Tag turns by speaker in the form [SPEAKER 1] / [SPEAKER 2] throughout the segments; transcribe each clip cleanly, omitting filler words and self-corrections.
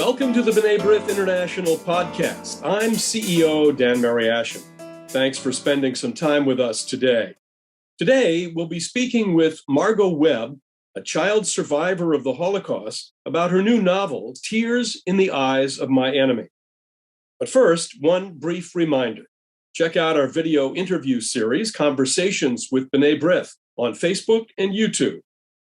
[SPEAKER 1] Welcome to the B'nai B'rith International Podcast. I'm CEO Dan Mariaschin. Thanks for spending some time with us today. Today, we'll be speaking with Margot Webb, a child survivor of the Holocaust, about her new novel, Tears in the Eyes of My Enemy. But first, one brief reminder. Check out our video interview series, Conversations with B'nai B'rith, on Facebook and YouTube.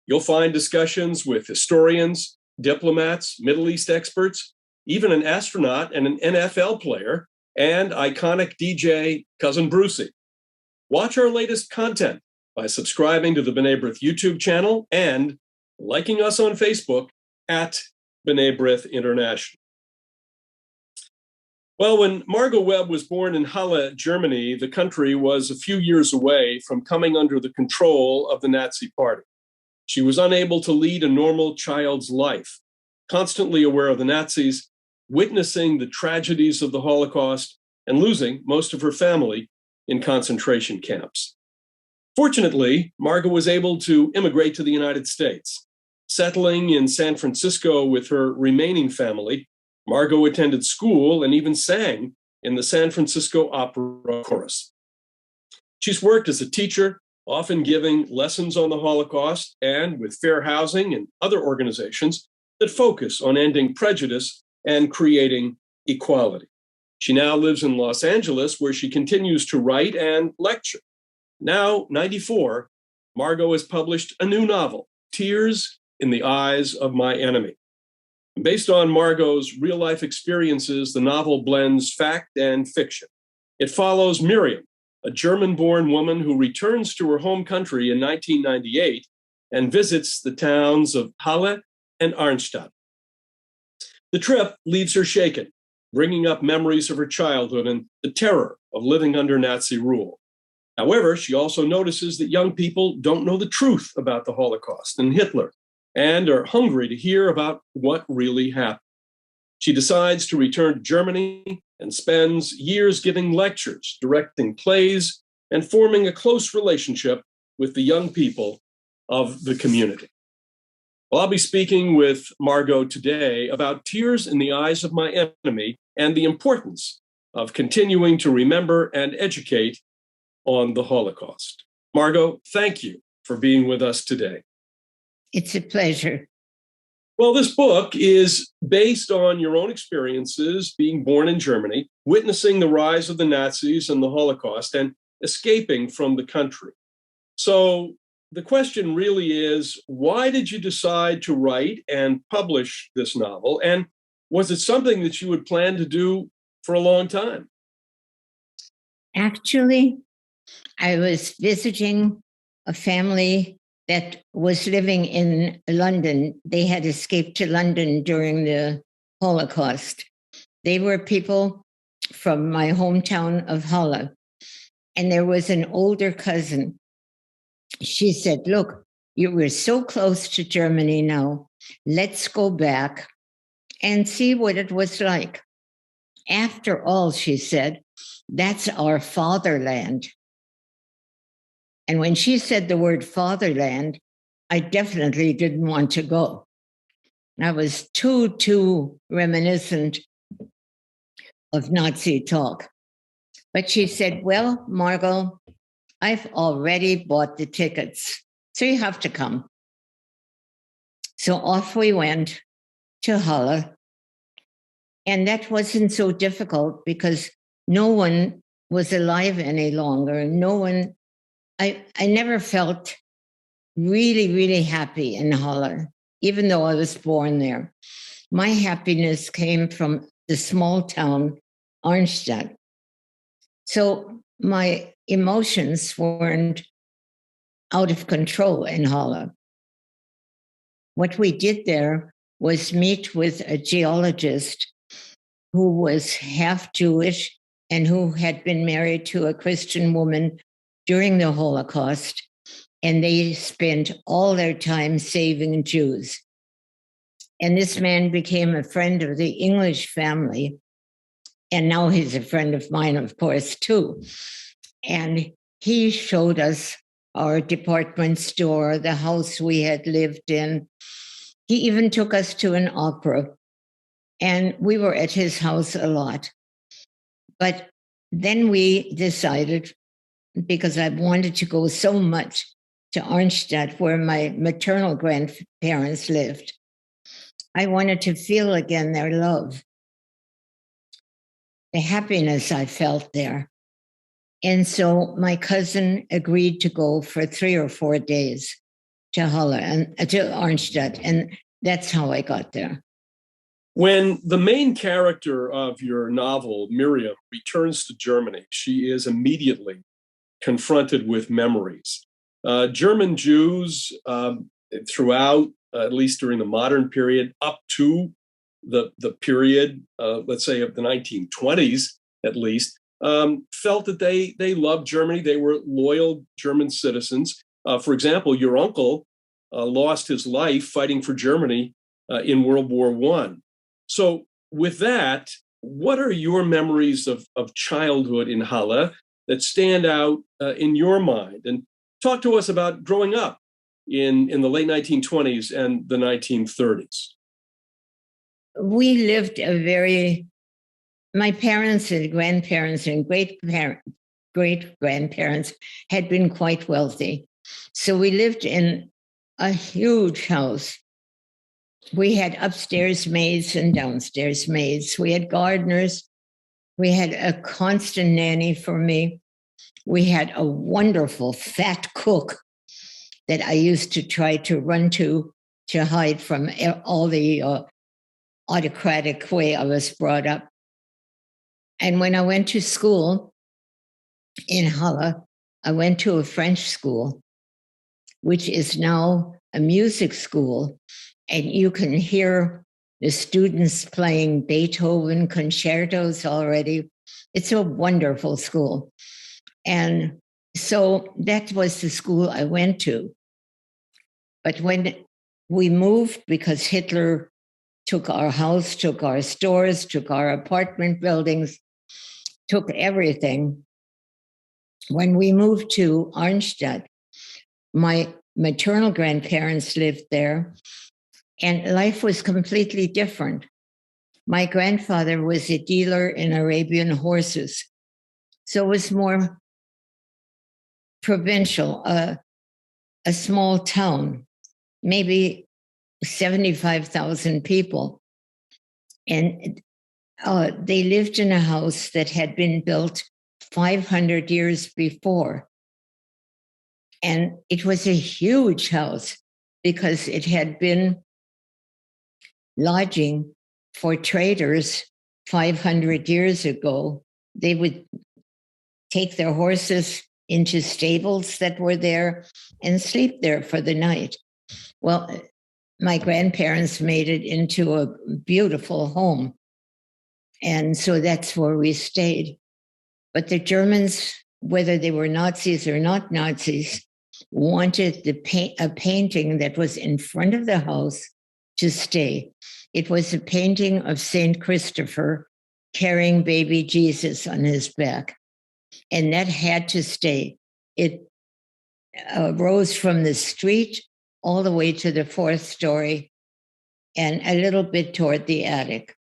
[SPEAKER 1] You'll find discussions with historians, diplomats, Middle East experts, even an astronaut and an NFL player, and iconic DJ Cousin Brucey. Watch our latest content by subscribing to the B'nai B'rith YouTube channel and liking us on Facebook at B'nai B'rith International. Well, when Margot Webb was born in Halle, Germany, the country was a few years away from coming under the control of the Nazi Party. She was unable to lead a normal child's life, constantly aware of the Nazis, witnessing the tragedies of the Holocaust, and losing most of her family in concentration camps. Fortunately, Margot was able to immigrate to the United States. Settling in San Francisco with her remaining family, Margot attended school and even sang in the San Francisco Opera Chorus. She's worked as a teacher, often giving lessons on the Holocaust and with fair housing and other organizations that focus on ending prejudice and creating equality. She now lives in Los Angeles, where she continues to write and lecture. Now 94, Margot has published a new novel, Tears in the Eyes of My Enemy. Based on Margot's real-life experiences, the novel blends fact and fiction. It follows Miriam, a German-born woman who returns to her home country in 1998 and visits the towns of Halle and Arnstadt. The trip leaves her shaken, bringing up memories of her childhood and the terror of living under Nazi rule. However, she also notices that young people don't know the truth about the Holocaust and Hitler and are hungry to hear about what really happened. She decides to return to Germany and spends years giving lectures, directing plays, and forming a close relationship with the young people of the community. Well, I'll be speaking with Margot today about Tears in the Eyes of My Enemy and the importance of continuing to remember and educate on the Holocaust. Margot, thank you for being with us today.
[SPEAKER 2] It's a pleasure.
[SPEAKER 1] Well, this book is based on your own experiences being born in Germany, witnessing the rise of the Nazis and the Holocaust, and escaping from the country. So the question really is, why did you decide to write and publish this novel? And was it something that you had planned to do for a long time?
[SPEAKER 2] Actually, I was visiting a family that was living in London. They had escaped to London during the Holocaust. They were people from my hometown of Halle. And there was an older cousin. She said, look, you were so close to Germany now. Let's go back and see what it was like. After all, she said, that's our fatherland. And when she said the word fatherland, I definitely didn't want to go. I was too reminiscent of Nazi talk. But she said, well, Margot, I've already bought the tickets, so you have to come. So off we went to Halle. And that wasn't so difficult because no one was alive any longer. I never felt really happy in Halle, even though I was born there. My happiness came from the small town, Arnstadt. So my emotions weren't out of control in Halle. What we did there was meet with a geologist who was half Jewish and who had been married to a Christian woman during the Holocaust, and they spent all their time saving Jews. And this man became a friend of the English family, and now he's a friend of mine, of course, too. And he showed us our department store, the house we had lived in. He even took us to an opera. And we were at his house a lot. But then we decided, because I wanted to go so much to Arnstadt, where my maternal grandparents lived, I wanted to feel again their love, the happiness I felt there. And so my cousin agreed to go for 3 or 4 days to Halle and to Arnstadt, and that's how I got there.
[SPEAKER 1] When the main character of your novel, Miriam, returns to Germany, she is immediately confronted with memories. German Jews throughout, at least during the modern period, up to the period, let's say, of the 1920s, at least, felt that they loved Germany. They were loyal German citizens. For example, your uncle lost his life fighting for Germany in World War I. So with that, what are your memories of childhood in Halle that stand out in your mind? And talk to us about growing up in the late 1920s and the 1930s.
[SPEAKER 2] We lived my parents and grandparents and great-grandparents had been quite wealthy. So we lived in a huge house. We had upstairs maids and downstairs maids. We had gardeners. We had a constant nanny for me. We had a wonderful fat cook that I used to try to run to hide from all the autocratic way I was brought up. And when I went to school in Halle, I went to a French school, which is now a music school. And you can hear the students playing Beethoven concertos already. It's a wonderful school. And so that was the school I went to. But when we moved, because Hitler took our house, took our stores, took our apartment buildings, took everything. When we moved to Arnstadt, my maternal grandparents lived there, and life was completely different. My grandfather was a dealer in Arabian horses, so it was more provincial, a small town, maybe 75,000 people. And they lived in a house that had been built 500 years before. And it was a huge house because it had been lodging for traders 500 years ago. They would take their horses into stables that were there and sleep there for the night. Well, my grandparents made it into a beautiful home. And so that's where we stayed. But the Germans, whether they were Nazis or not Nazis, wanted a painting that was in front of the house to stay. It was a painting of Saint Christopher carrying baby Jesus on his back. And that had to stay. It rose from the street all the way to the 4th story and a little bit toward the attic.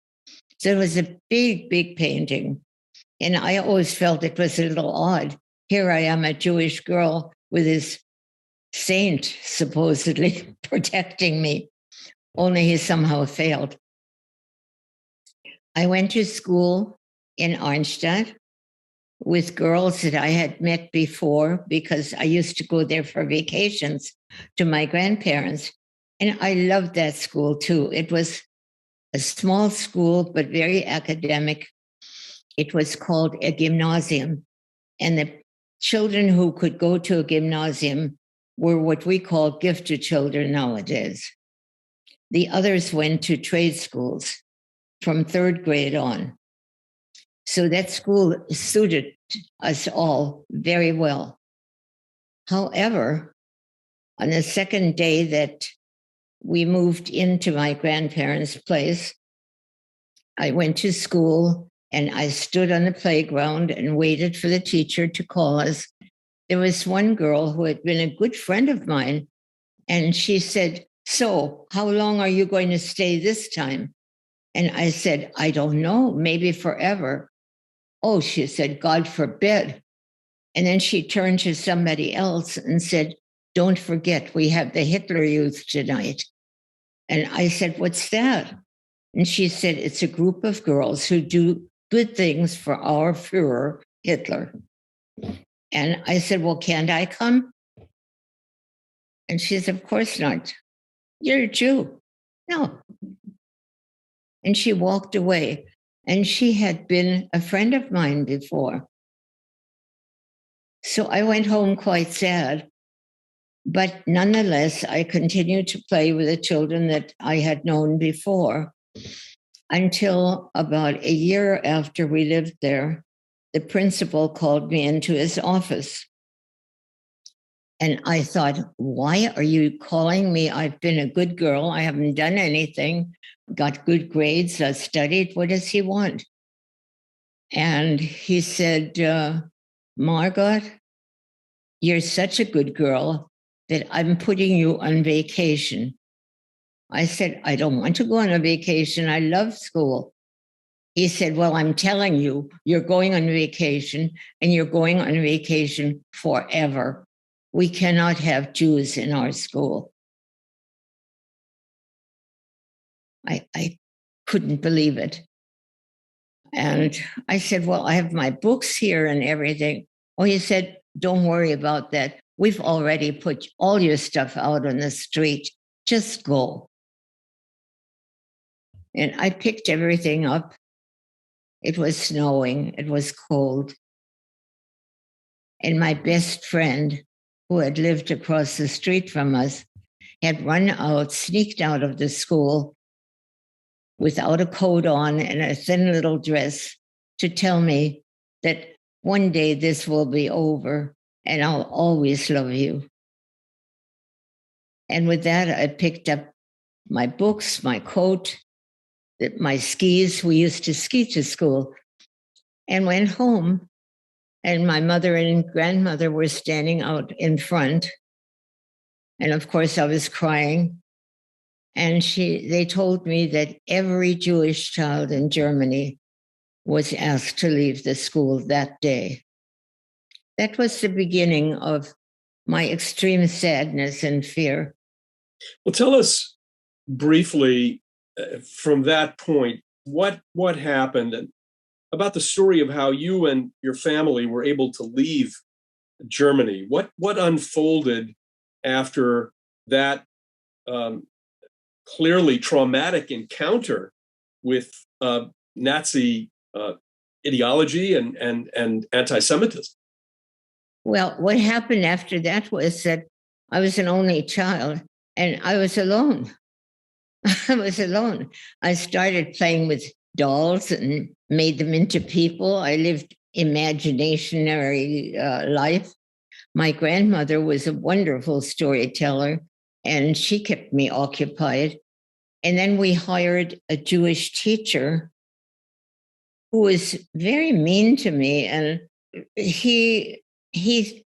[SPEAKER 2] So it was a big, big painting. And I always felt it was a little odd. Here I am, a Jewish girl with this saint supposedly protecting me, only he somehow failed. I went to school in Arnstadt with girls that I had met before because I used to go there for vacations to my grandparents. And I loved that school too. It was a small school, but very academic. It was called a gymnasium. And the children who could go to a gymnasium were what we call gifted children nowadays. The others went to trade schools from 3rd grade on. So that school suited us all very well. However, on the second day that we moved into my grandparents' place, I went to school and I stood on the playground and waited for the teacher to call us. There was one girl who had been a good friend of mine, and she said, "So, how long are you going to stay this time?" And I said, I don't know, maybe forever. Oh, she said, God forbid. And then she turned to somebody else and said, don't forget, we have the Hitler Youth tonight. And I said, what's that? And she said, it's a group of girls who do good things for our Führer, Hitler. And I said, well, can't I come? And she said, of course not. You're a Jew. No. And she walked away. And she had been a friend of mine before. So I went home quite sad. But nonetheless, I continued to play with the children that I had known before until about a year after we lived there, the principal called me into his office. And I thought, why are you calling me? I've been a good girl. I haven't done anything, got good grades, I studied. What does he want? And he said, Margot, you're such a good girl that I'm putting you on vacation. I said, I don't want to go on a vacation. I love school. He said, well, I'm telling you, you're going on vacation and you're going on vacation forever. We cannot have Jews in our school. I couldn't believe it. And I said, well, I have my books here and everything. Oh, he said, don't worry about that. We've already put all your stuff out on the street. Just go. And I picked everything up. It was snowing. It was cold. And my best friend, who had lived across the street from us, had run out, sneaked out of the school without a coat on and a thin little dress to tell me that one day this will be over and I'll always love you. And with that, I picked up my books, my coat, my skis. We used to ski to school and went home. And my mother and grandmother were standing out in front. And of course, I was crying. And they told me that every Jewish child in Germany was asked to leave the school that day. That was the beginning of my extreme sadness and fear.
[SPEAKER 1] Well, tell us briefly from that point, what happened and about the story of how you and your family were able to leave Germany. What unfolded after that clearly traumatic encounter with Nazi ideology and anti-Semitism?
[SPEAKER 2] Well, what happened after that was that I was an only child and I was alone. I was alone. I started playing with dolls and made them into people. I lived imaginary life. My grandmother was a wonderful storyteller, and she kept me occupied. And then we hired a Jewish teacher who was very mean to me, and he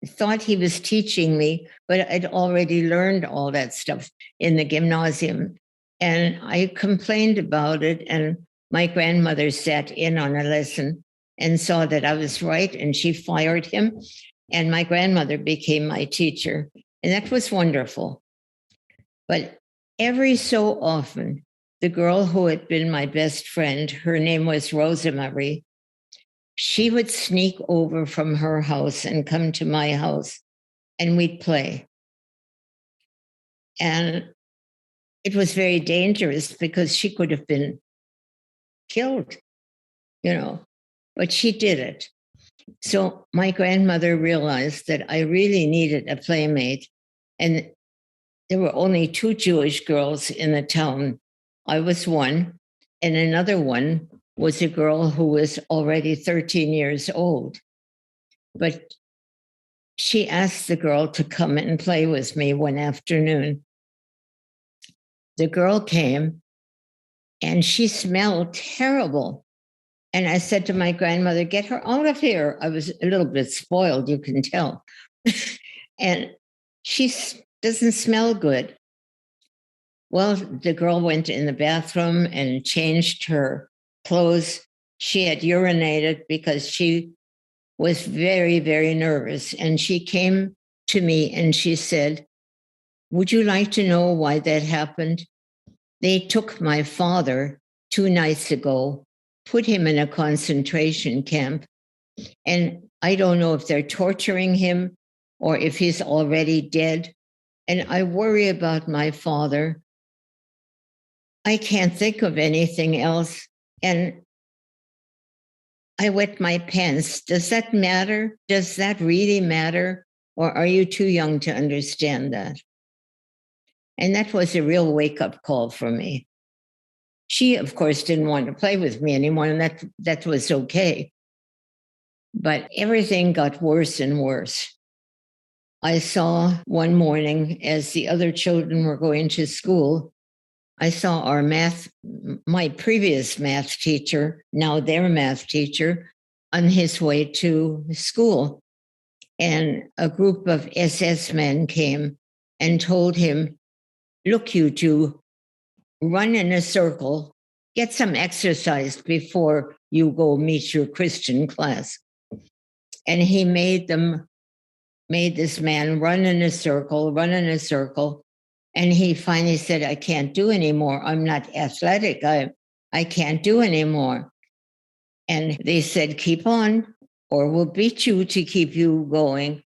[SPEAKER 2] thought he was teaching me, but I'd already learned all that stuff in the gymnasium. And I complained about it, and my grandmother sat in on a lesson and saw that I was right, and she fired him. And my grandmother became my teacher, and that was wonderful. But every so often, the girl who had been my best friend, her name was Rosa Marie, she would sneak over from her house and come to my house, and we'd play. And it was very dangerous because she could have been killed, but she did it. So my grandmother realized that I really needed a playmate. And there were only 2 Jewish girls in the town. I was one, and another one was a girl who was already 13 years old. But she asked the girl to come and play with me one afternoon. The girl came, and she smelled terrible. And I said to my grandmother, get her out of here. I was a little bit spoiled, you can tell. And she doesn't smell good. Well, the girl went in the bathroom and changed her clothes. She had urinated because she was very, very nervous. And she came to me and she said, "Would you like to know why that happened? They took my father 2 nights ago, put him in a concentration camp, and I don't know if they're torturing him or if he's already dead. And I worry about my father. I can't think of anything else. And I wet my pants. Does that matter? Does that really matter? Or are you too young to understand that?" And that was a real wake up call for me. She, of course, didn't want to play with me anymore, and that was okay. But everything got worse and worse. I saw one morning as the other children were going to school, I saw my previous math teacher, now their math teacher, on his way to school. And a group of SS men came and told him, "Look, you two, run in a circle, get some exercise before you go meet your Christian class." And he made this man run in a circle, run in a circle. And he finally said, "I can't do anymore. I'm not athletic. I can't do anymore." And they said, "Keep on, or we'll beat you to keep you going."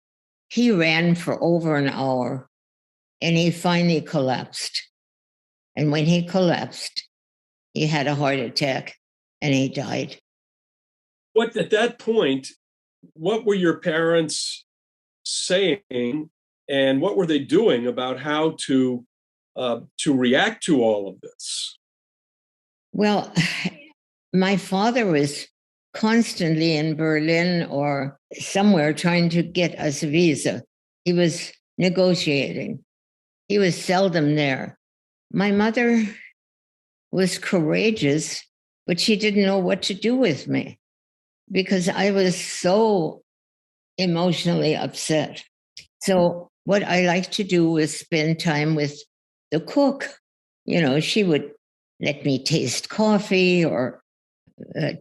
[SPEAKER 2] He ran for over an hour and he finally collapsed. And when he collapsed, he had a heart attack and he died.
[SPEAKER 1] What at that point, what were your parents saying, and what were they doing about how to react to all of this?
[SPEAKER 2] Well, my father was constantly in Berlin or somewhere trying to get us a visa. He was negotiating. He was seldom there. My mother was courageous, but she didn't know what to do with me because I was so emotionally upset. So what I liked to do was spend time with the cook. She would let me taste coffee or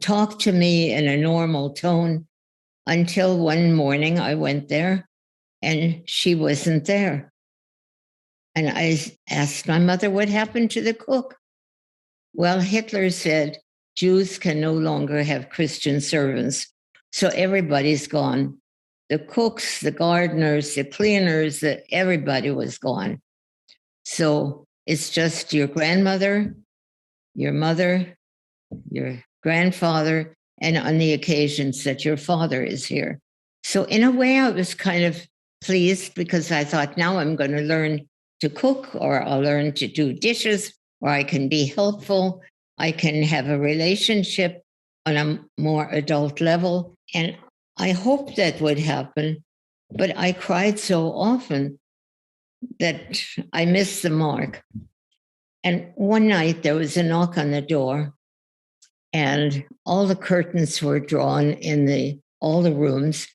[SPEAKER 2] talk to me in a normal tone until one morning I went there and she wasn't there. And I asked my mother what happened to the cook. Well, Hitler said Jews can no longer have Christian servants. So everybody's gone. The cooks, the gardeners, the cleaners, everybody was gone. So it's just your grandmother, your mother, your grandfather, and on the occasions that your father is here. So in a way, I was kind of pleased because I thought, now I'm going to learn to cook, or I'll learn to do dishes, or I can be helpful. I can have a relationship on a more adult level. And I hoped that would happen, but I cried so often that I missed the mark. And one night there was a knock on the door, and all the curtains were drawn in all the rooms,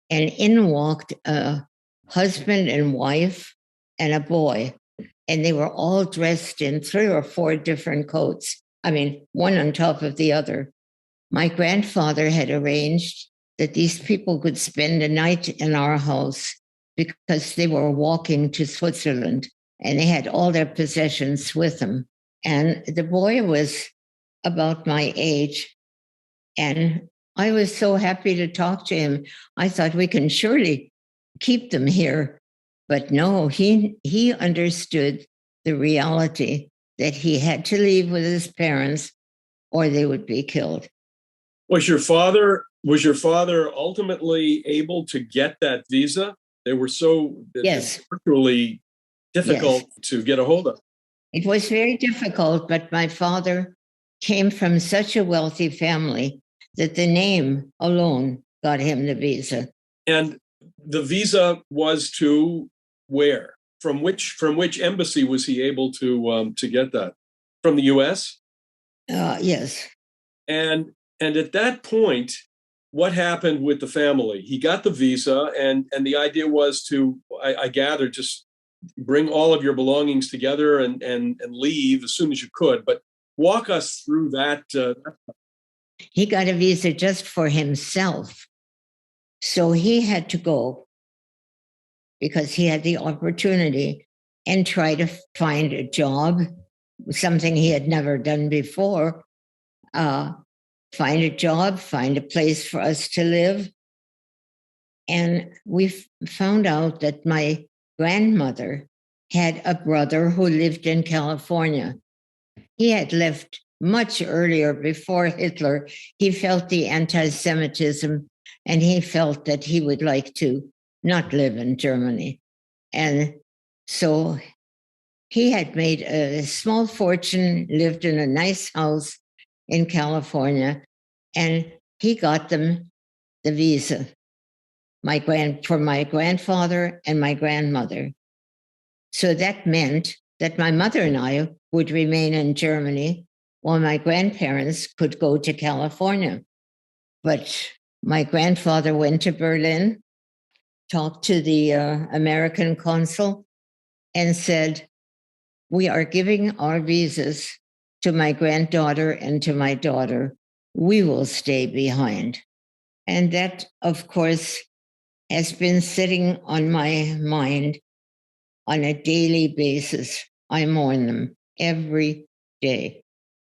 [SPEAKER 2] and in walked a husband and wife and a boy, and they were all dressed in 3 or 4 different coats. I mean, one on top of the other. My grandfather had arranged that these people could spend a night in our house because they were walking to Switzerland and they had all their possessions with them. And the boy was about my age. And I was so happy to talk to him. I thought we can surely keep them here. But no, he understood the reality that he had to leave with his parents or they would be killed.
[SPEAKER 1] Was your father ultimately able to get that visa? They were
[SPEAKER 2] Yes.
[SPEAKER 1] virtually difficult to get a hold of.
[SPEAKER 2] It was very difficult, but my father came from such a wealthy family that the name alone got him the visa.
[SPEAKER 1] And the visa was to where? From which embassy was he able to get that? From the U.S.?
[SPEAKER 2] Yes.
[SPEAKER 1] And at that point, what happened with the family? He got the visa, and the idea was to, I gather, just bring all of your belongings together and leave as soon as you could. But walk us through that.
[SPEAKER 2] He got a visa just for himself. So he had to go because he had the opportunity and try to find a job, something he had never done before. Find a job, find a place for us to live. And we found out that my grandmother had a brother who lived in California. He had left much earlier, before Hitler. He felt the anti-Semitism, and he felt that he would like to not live in Germany. And so he had made a small fortune, lived in a nice house in California, and he got them the visa for my grandfather and my grandmother. So that meant that my mother and I would remain in Germany while my grandparents could go to California. But my grandfather went to Berlin, talked to the American consul, and said, "We are giving our visas to my granddaughter and to my daughter. We will stay behind." And that, of course, has been sitting on my mind on a daily basis. I mourn them every day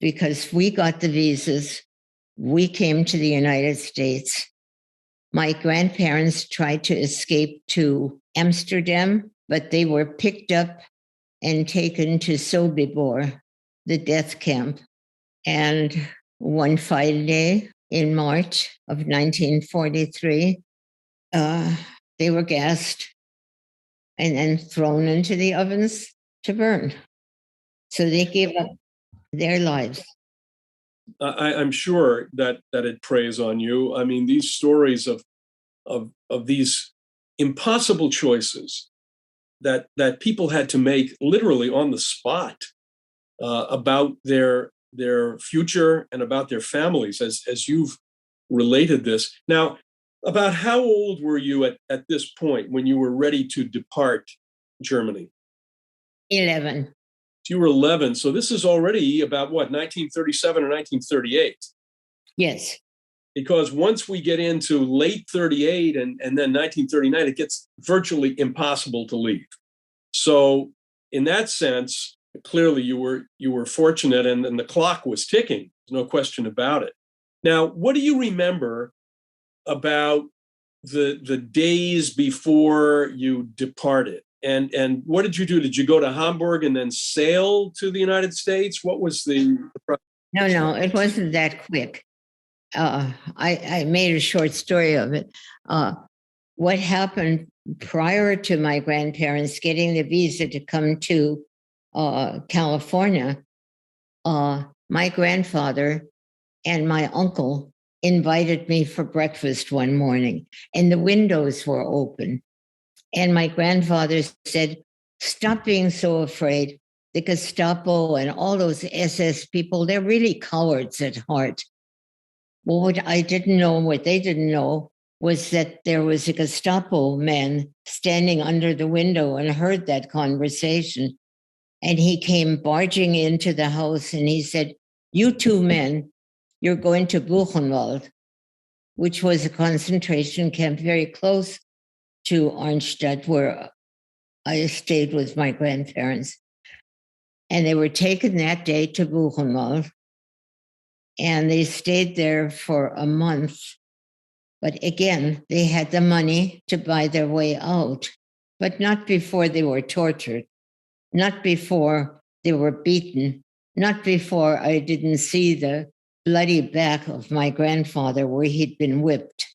[SPEAKER 2] because we got the visas. We came to the United States. My grandparents tried to escape to Amsterdam, but they were picked up and taken to Sobibor, the death camp. And one fine day in March of 1943, they were gassed and then thrown into the ovens to burn. So they gave up their lives.
[SPEAKER 1] I'm sure that it preys on you. I mean, these stories of these impossible choices that people had to make literally on the spot about their future and about their families, as you've related this. Now, about how old were you at this point when you were ready to depart Germany?
[SPEAKER 2] 11.
[SPEAKER 1] You were 11. So this is already about what, 1937 or 1938?
[SPEAKER 2] Yes.
[SPEAKER 1] Because once we get into late 38 and then 1939, it gets virtually impossible to leave. So in that sense, clearly you were fortunate, and the clock was ticking. There's no question about it. Now, what do you remember about the days before you departed? And what did you do? Did you go to Hamburg and then sail to the United States? What was the
[SPEAKER 2] No, it wasn't that quick. I made a short story of it. What happened prior to my grandparents getting the visa to come to California, my grandfather and my uncle invited me for breakfast one morning, and the windows were open. And my grandfather said, "Stop being so afraid. The Gestapo and all those SS people, they're really cowards at heart." Well, what they didn't know was that there was a Gestapo man standing under the window and heard that conversation. And he came barging into the house and he said, "You two men, you're going to Buchenwald," which was a concentration camp very close to Arnstadt, where I stayed with my grandparents. And they were taken that day to Buchenwald. And they stayed there for a month. But again, they had the money to buy their way out, but not before they were tortured, not before they were beaten, not before I didn't see the bloody back of my grandfather where he'd been whipped.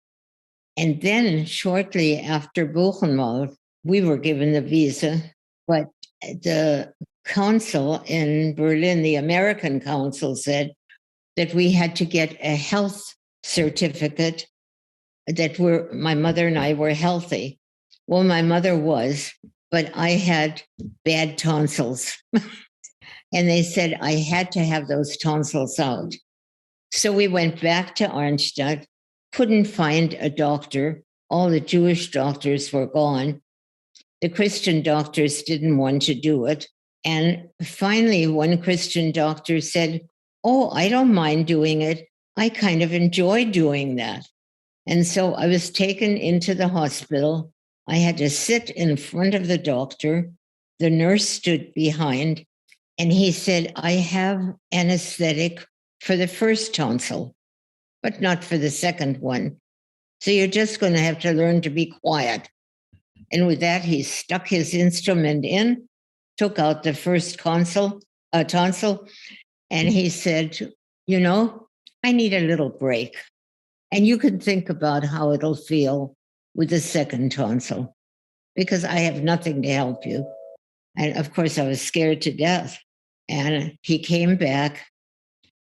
[SPEAKER 2] And then shortly after Buchenwald, we were given the visa, but the council in Berlin, the American council, said that we had to get a health certificate that my mother and I were healthy. Well, my mother was, but I had bad tonsils. And they said I had to have those tonsils out. So we went back to Arnstadt, couldn't find a doctor. All the Jewish doctors were gone. the Christian doctors didn't want to do it. And finally, one Christian doctor said, "Oh, I don't mind doing it. I kind of enjoy doing that." And so I was taken into the hospital. I had to sit in front of the doctor. The nurse stood behind, and he said, "I have anesthetic for the first tonsil, but not for the second one. So you're just going to have to learn to be quiet." And with that, he stuck his instrument in, took out the first tonsil, and he said, "I need a little break. And you can think about how it'll feel with the second tonsil, because I have nothing to help you." And of course, I was scared to death. And he came back.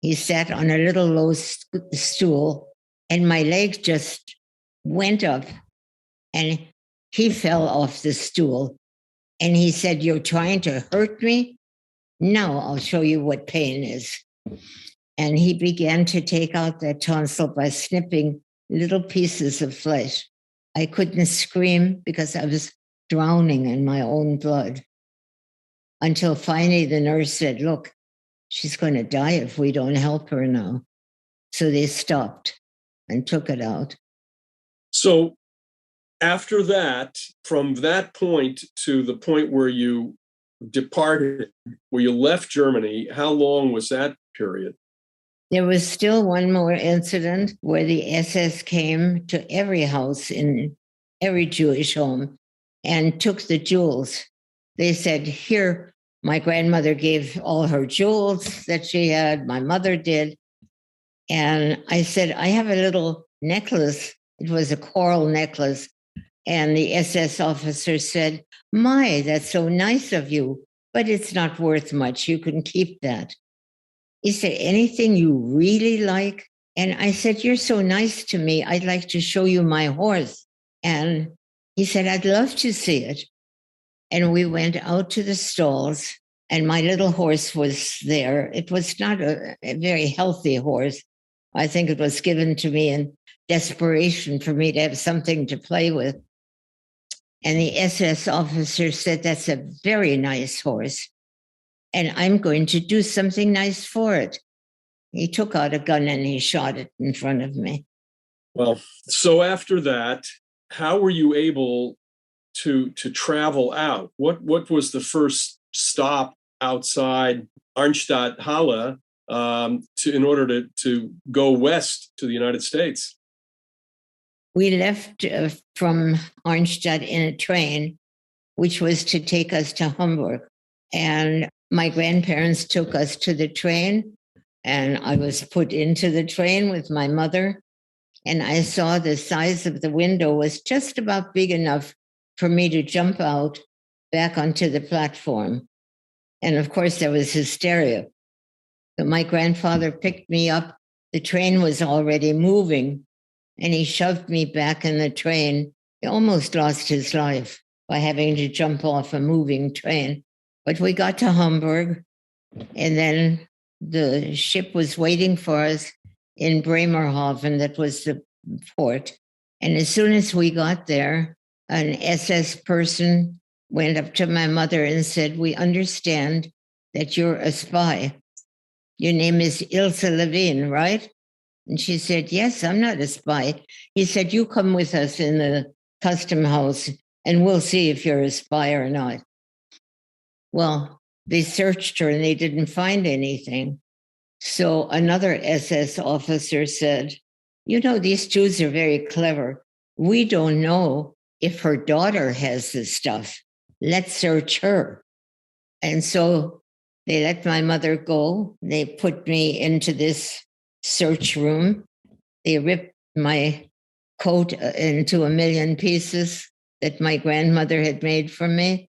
[SPEAKER 2] He sat on a little low stool, and my leg just went up, and he fell off the stool. And he said, "You're trying to hurt me? Now I'll show you what pain is." And he began to take out that tonsil by snipping little pieces of flesh. I couldn't scream because I was drowning in my own blood. Until finally the nurse said, "Look, she's going to die if we don't help her now." So they stopped and took it out.
[SPEAKER 1] So after that, from that point to the point where you departed, where you left Germany, how long was that period?
[SPEAKER 2] There was still one more incident where the SS came to every house in every Jewish home and took the jewels. They said, "Here, my grandmother gave all her jewels that she had, my mother did." And I said, "I have a little necklace." It was a coral necklace. And the SS officer said, "My, that's so nice of you, but it's not worth much. You can keep that." Is there anything you really like? And I said, "You're so nice to me. I'd like to show you my horse." And he said, "I'd love to see it." And we went out to the stalls, and my little horse was there. It was not a very healthy horse. I think it was given to me in desperation for me to have something to play with. And the SS officer said, "That's a very nice horse, and I'm going to do something nice for it." He took out a gun and he shot it in front of me.
[SPEAKER 1] Well, so after that, how were you able to travel out? What was the first stop outside Arnstadt, Halle, in order to go west to the United States?
[SPEAKER 2] We left from Arnstadt in a train, which was to take us to Hamburg. And my grandparents took us to the train, and I was put into the train with my mother. And I saw the size of the window was just about big enough for me to jump out back onto the platform. And of course, there was hysteria. So my grandfather picked me up. The train was already moving, and he shoved me back in the train. He almost lost his life by having to jump off a moving train. But we got to Hamburg, and then the ship was waiting for us in Bremerhaven. That was the port. And as soon as we got there, an SS person went up to my mother and said, "We understand that you're a spy. Your name is Ilse Levine, right?" And she said, "Yes, I'm not a spy." He said, "You come with us in the custom house and we'll see if you're a spy or not." Well, they searched her and they didn't find anything. So another SS officer said, "These Jews are very clever. We don't know if her daughter has this stuff. Let's search her." And so they let my mother go. They put me into this search room. They ripped my coat into a million pieces that my grandmother had made for me.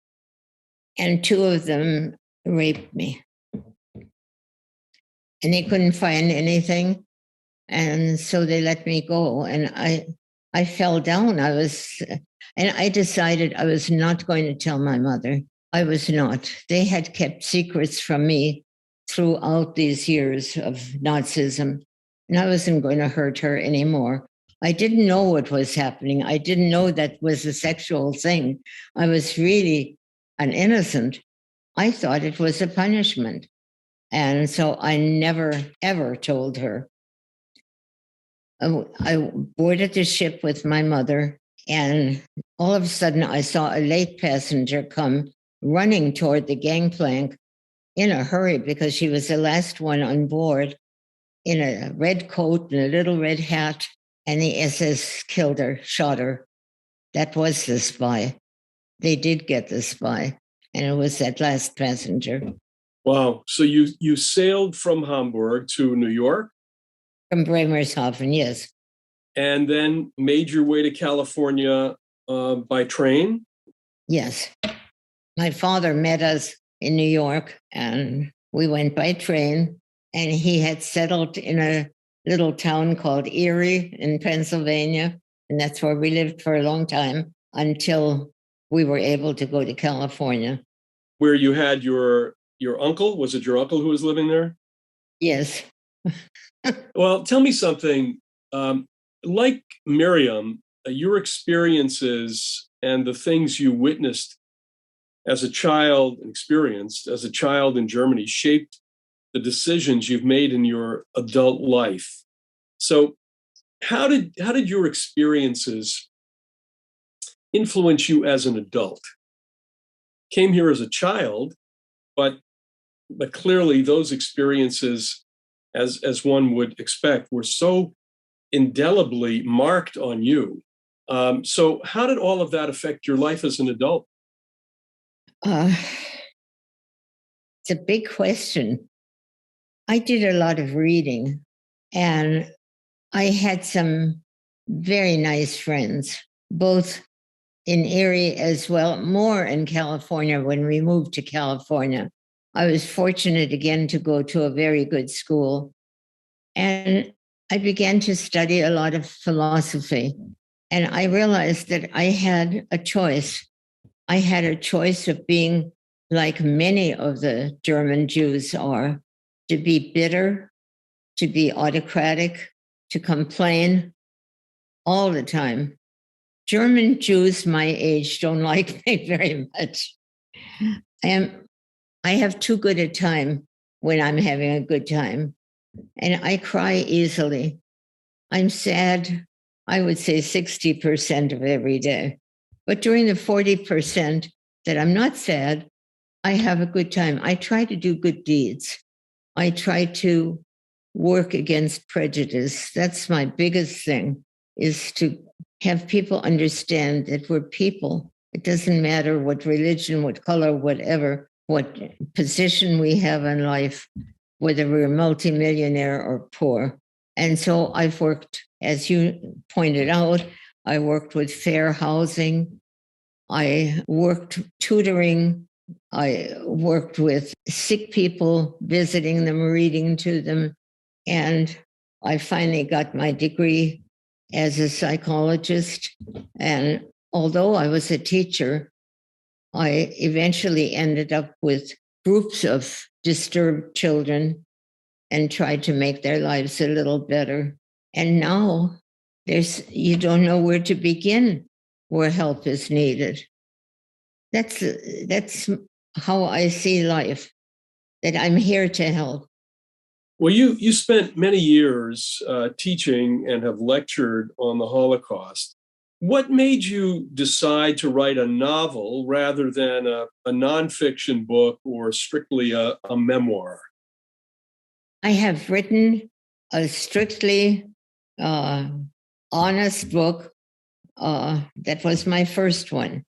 [SPEAKER 2] And two of them raped me. And they couldn't find anything. And so they let me go. And I fell down. And I decided I was not going to tell my mother. I was not. They had kept secrets from me throughout these years of Nazism. And I wasn't going to hurt her anymore. I didn't know what was happening. I didn't know that was a sexual thing. I was really an innocent. I thought it was a punishment. And so I never, ever told her. I boarded the ship with my mother, and all of a sudden I saw a late passenger come running toward the gangplank in a hurry because she was the last one on board, in a red coat and a little red hat, and the SS killed her, shot her. That was the spy. They did get the spy, and it was that last passenger.
[SPEAKER 1] Wow. So you sailed from Hamburg to New York
[SPEAKER 2] From Bremerhaven, yes.
[SPEAKER 1] and then made your way to California by train?
[SPEAKER 2] Yes. My father met us in New York, and we went by train, and he had settled in a little town called Erie in Pennsylvania, and that's where we lived for a long time until we were able to go to California.
[SPEAKER 1] Where you had your uncle? Was it your uncle who was living there?
[SPEAKER 2] Yes.
[SPEAKER 1] Well, tell me something. Like Miriam, your experiences and the things you witnessed as a child and experienced as a child in Germany shaped the decisions you've made in your adult life. So, how did your experiences influence you as an adult? Came here as a child, but clearly those experiences, as one would expect, were so indelibly marked on you. So how did all of that affect your life as an adult?
[SPEAKER 2] Uh, it's a big question. I did a lot of reading, and I had some very nice friends, both in Erie as well, more in California when we moved to California. I was fortunate again to go to a very good school. And I began to study a lot of philosophy. And I realized that I had a choice. I had a choice of being like many of the German Jews are, to be bitter, to be autocratic, to complain all the time. German Jews my age don't like me very much. I have too good a time when I'm having a good time. And I cry easily. I'm sad, I would say 60% of every day. But during the 40% that I'm not sad, I have a good time. I try to do good deeds. I try to work against prejudice. That's my biggest thing, is to have people understand that we're people. It doesn't matter what religion, what color, whatever, what position we have in life, whether we're multimillionaire or poor. And so I've worked, as you pointed out, I worked with fair housing. I worked tutoring. I worked with sick people, visiting them, reading to them. And I finally got my degree as a psychologist. And although I was a teacher, I eventually ended up with groups of disturbed children and tried to make their lives a little better. And now you don't know where to begin where help is needed. That's how I see life, that I'm here to help.
[SPEAKER 1] Well, you spent many years teaching and have lectured on the Holocaust. What made you decide to write a novel rather than a nonfiction book or strictly a memoir?
[SPEAKER 2] I have written a strictly honest book. That was my first one.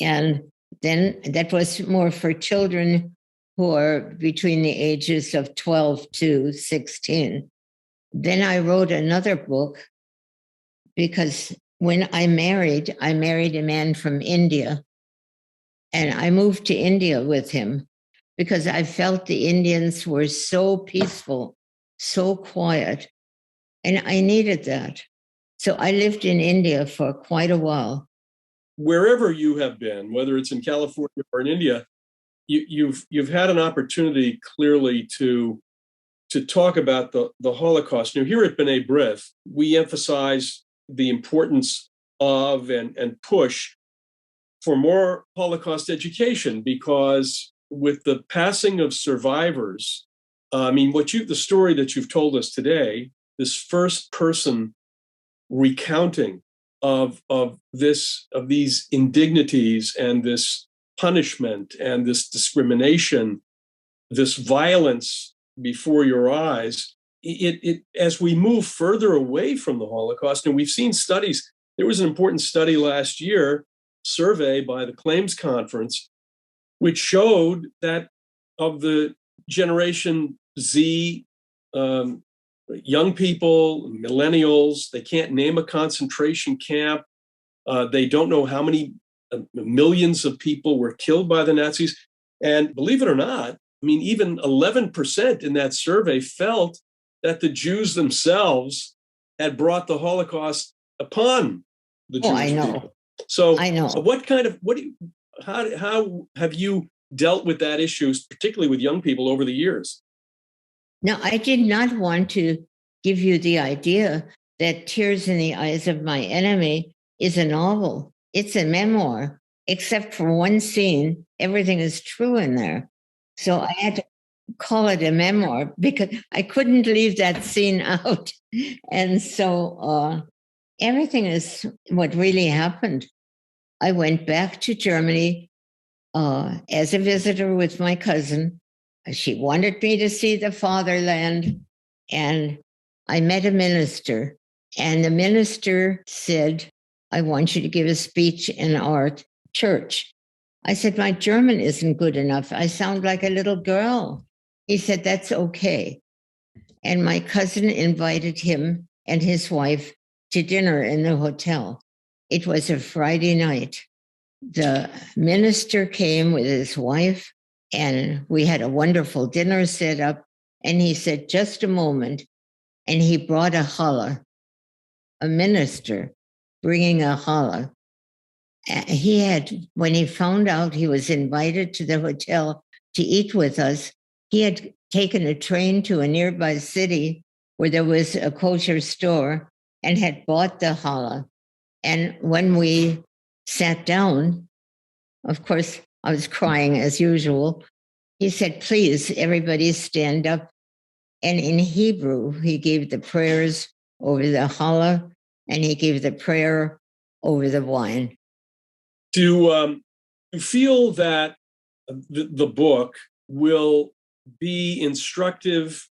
[SPEAKER 2] And then that was more for children who are between the ages of 12 to 16. Then I wrote another book because when I married a man from India. And I moved to India with him because I felt the Indians were so peaceful, so quiet, and I needed that. So I lived in India for quite a while.
[SPEAKER 1] Wherever you have been, whether it's in California or in India, you've had an opportunity clearly to talk about the Holocaust. Now, here at B'nai B'rith, we emphasize the importance of and push for more Holocaust education, because with the passing of survivors, the story that you've told us today, this first person recounting of these indignities and this punishment and this discrimination, this violence before your eyes, it as we move further away from the Holocaust, and we've seen studies. There was an important study last year, survey by the Claims Conference, which showed that of the Generation Z, young people, millennials, they can't name a concentration camp. They don't know how many millions of people were killed by the Nazis. And believe it or not, even 11% in that survey felt that the Jews themselves had brought the Holocaust upon the Jewish people. So
[SPEAKER 2] I know.
[SPEAKER 1] How have you dealt with that issue, particularly with young people over the years?
[SPEAKER 2] Now, I did not want to give you the idea that Tears in the Eyes of My Enemy is a novel. It's a memoir, except for one scene. Everything is true in there. So I had to call it a memoir because I couldn't leave that scene out. And so everything is what really happened. I went back to Germany as a visitor with my cousin. She wanted me to see the fatherland, and I met a minister, and the minister said, I want you to give a speech in our church. I said, my German isn't good enough. I sound like a little girl. He said, that's okay. And my cousin invited him and his wife to dinner in the hotel. It was a Friday night. The minister came with his wife, and we had a wonderful dinner set up. And he said, just a moment. And he brought a challah, a minister bringing a challah. He had, when he found out he was invited to the hotel to eat with us, he had taken a train to a nearby city where there was a kosher store and had bought the challah. And when we sat down, of course, I was crying as usual. He said, please, everybody stand up. And in Hebrew, he gave the prayers over the challah, and he gave the prayer over the wine.
[SPEAKER 1] Do you feel that the book will be instructive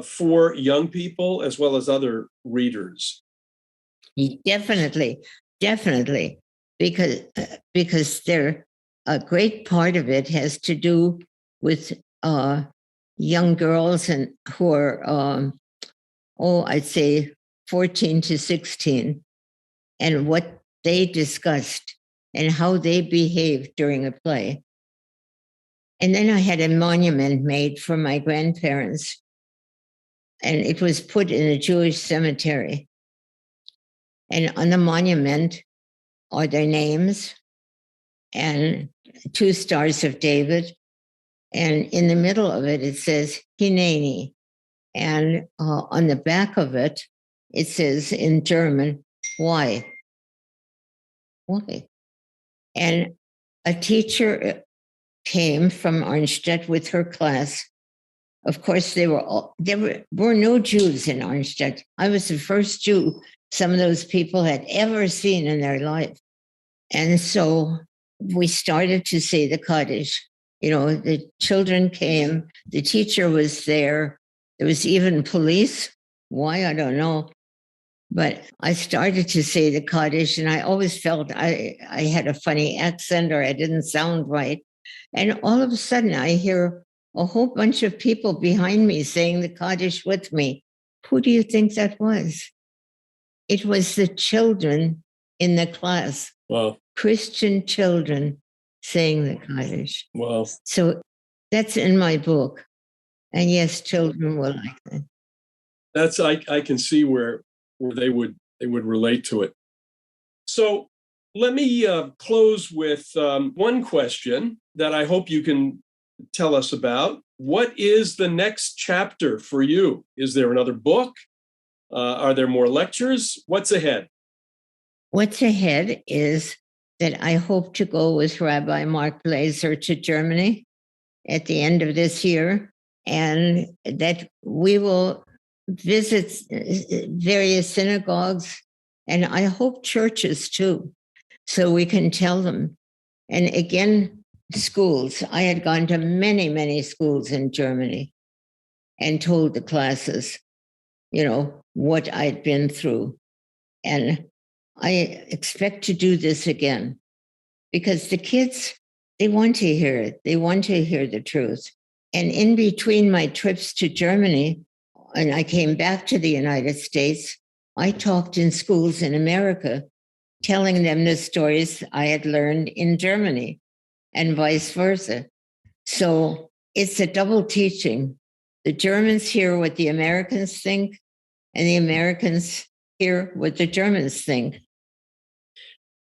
[SPEAKER 1] for young people as well as other readers?
[SPEAKER 2] Definitely, because a great part of it has to do with young girls and who are, I'd say 14 to 16, and what they discussed and how they behaved during a play. And then I had a monument made for my grandparents, and it was put in a Jewish cemetery. And on the monument are their names and 2 stars of David. And in the middle of it, it says Hineni. And on the back of it, it says in German, why? Why? And a teacher came from Arnstadt with her class. Of course, there were no Jews in Arnstadt. I was the first Jew some of those people had ever seen in their life. And so we started to say the Kaddish. The children came, the teacher was there. There was even police. Why, I don't know. But I started to say the Kaddish, and I always felt I had a funny accent or I didn't sound right. And all of a sudden, I hear a whole bunch of people behind me saying the Kaddish with me. Who do you think that was? It was the children in the class.
[SPEAKER 1] Wow. Christian
[SPEAKER 2] children saying the Kaddish.
[SPEAKER 1] Wow.
[SPEAKER 2] So that's in my book. And yes, children will like that.
[SPEAKER 1] That's I can see where they would relate to it. So let me close with one question that I hope you can tell us about. What is the next chapter for you? Is there another book? Are there more lectures? What's ahead?
[SPEAKER 2] What's ahead is that I hope to go with Rabbi Mark Blazer to Germany at the end of this year, and that we will visit various synagogues, and I hope churches too, so we can tell them. And again, schools. I had gone to many, many schools in Germany and told the classes, what I'd been through. And I expect to do this again because the kids, they want to hear it. They want to hear the truth. And in between my trips to Germany, and I came back to the United States, I talked in schools in America, telling them the stories I had learned in Germany and vice versa. So it's a double teaching. The Germans hear what the Americans think, and the Americans hear what the Germans think.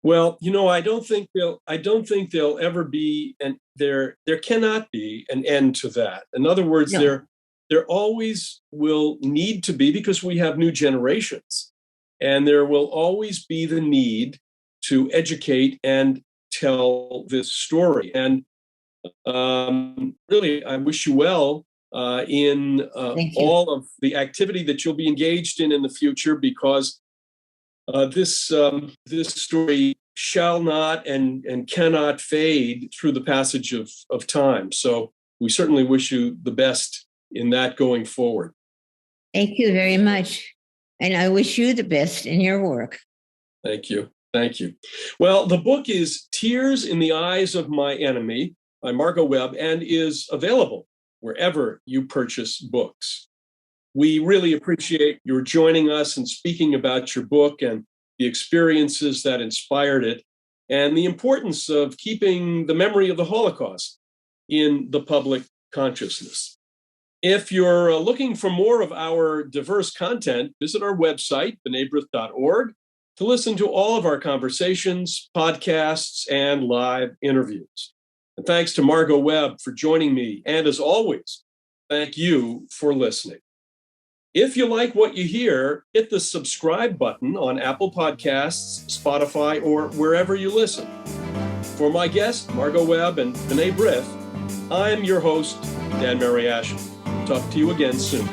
[SPEAKER 1] Well, I don't think there'll ever be, and there cannot be an end to that. In other words,
[SPEAKER 2] No.
[SPEAKER 1] there always will need to be, because we have new generations, and there will always be the need to educate and tell this story. And really, I wish you well in all of the activity that you'll be engaged in the future, because this story shall not and cannot fade through the passage of time. So we certainly wish you the best in that going forward.
[SPEAKER 2] Thank you very much. And I wish you the best in your work.
[SPEAKER 1] Thank you. Thank you. Well, the book is Tears in the Eyes of My Enemy by Margot Webb, and is available wherever you purchase books. We really appreciate your joining us and speaking about your book and the experiences that inspired it, and the importance of keeping the memory of the Holocaust in the public consciousness. If you're looking for more of our diverse content, visit our website, b'nai-b'rith.org, to listen to all of our conversations, podcasts, and live interviews. And thanks to Margot Webb for joining me. And as always, thank you for listening. If you like what you hear, hit the subscribe button on Apple Podcasts, Spotify, or wherever you listen. For my guest, Margot Webb and B'nai B'rith, I'm your host, Dan Mariaschin. Talk to you again soon.